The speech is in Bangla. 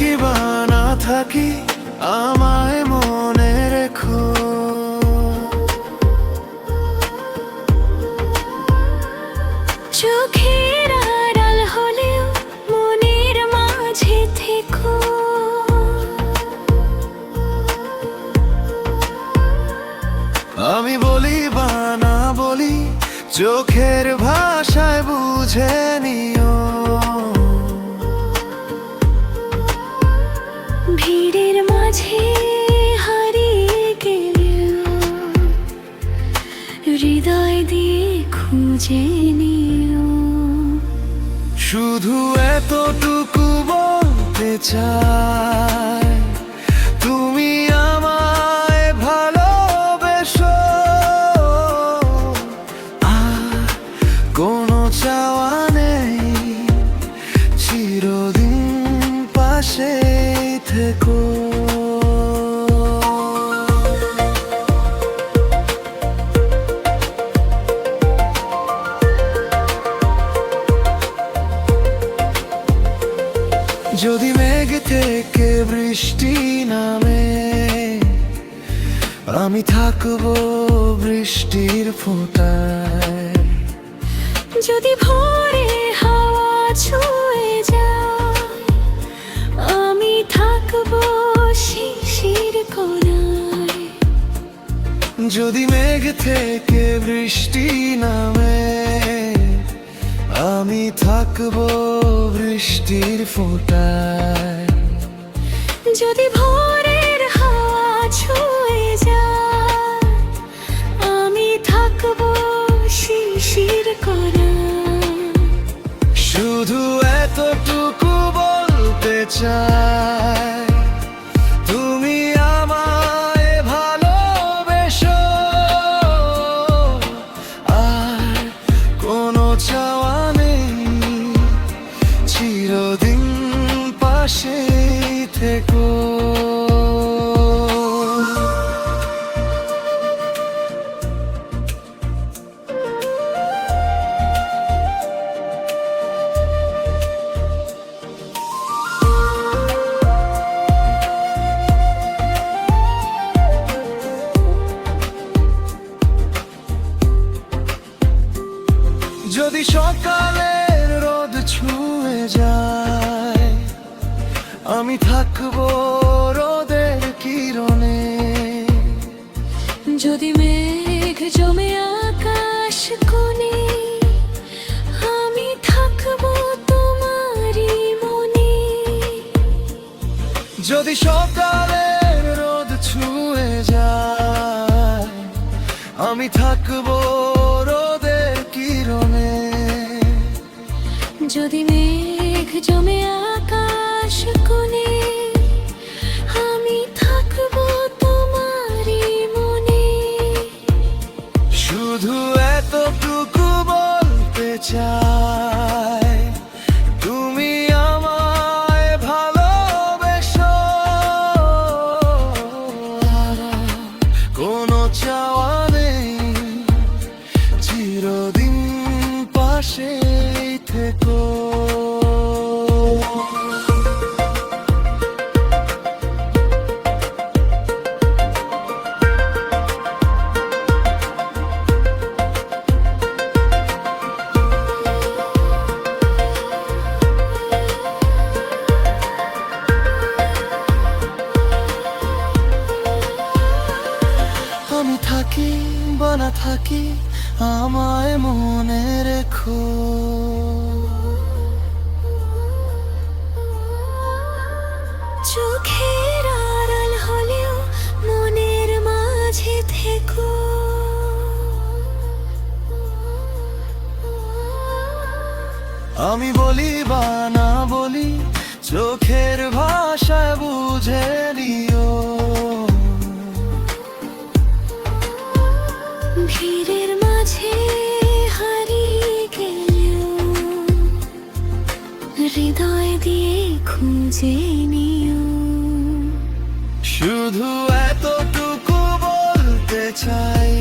থাকি বা না থাকি আমায় মনে রেখো। চোখের আড়াল হলেও মনের মাঝে থেকো। আমি বলি বা না বলি চোখের ভাষায় বুঝে নিও। ভিড়ের মাঝে হারিয়ে গেলেও হৃদয় দিয়ে খুঁজে নিও। শুধু এতটুকু বলতে চাই, তুমি আমায় ভালোবেসো। আর কোনো চাওয়া নেই, চিরদিন পাশে থেকো। যদি মেঘ থেকে বৃষ্টি নামে, আমি থাকবো বৃষ্টির ফোঁটায়। যদি ভোরে হাওয়া ছুঁয়ে যায়, আমি থাকবো শিশির কোণায়। যদি মেঘ থেকে বৃষ্টি নামে, আমি থাকবো বৃষ্টির ফোঁটায়। যদি ভোরের হাওয়া ছুঁয়ে যায়, আমি থাকবো শিশির কোণায়। শুধু এতটুকু বলতে চাই, তুমি আমায় ভালোবেসো। আর কোনো চাওয়া নেই, চিরদিন পাশে থেকো। যদি সকালের রোদ ছুঁয়ে যায়, আমি থাকবো রোদের কিরণে। যদি মেঘ জমে আকাশ কোণে, আমি থাকবো তোমারই মনে। যদি সকালের রোদ ছুঁয়ে যায়, আমি থাকবো রোদের কিরণে। যদি মেঘ জমে আকাশ কোণে, আমি থাকবো তোমারই মনে। শুধু এতটুকু বলতে চাই, তুমি আমায় ভালোবেসো। কোনো চাওয়া নেই, চিরদিন পাশে থেকো। আমি থাকি বা না থাকি আমায় মনে রেখো। চোখের আড়াল হলেও মনের মাঝে থেকো। আমি বলি বা না বলি চোখের ভাষায় বুঝে নিও। ভিড়ের মাঝে হারিয়ে গেলেও হৃদয় দিয়ে খুঁজে নিও। শুধু এতটুকু বলতে চাই,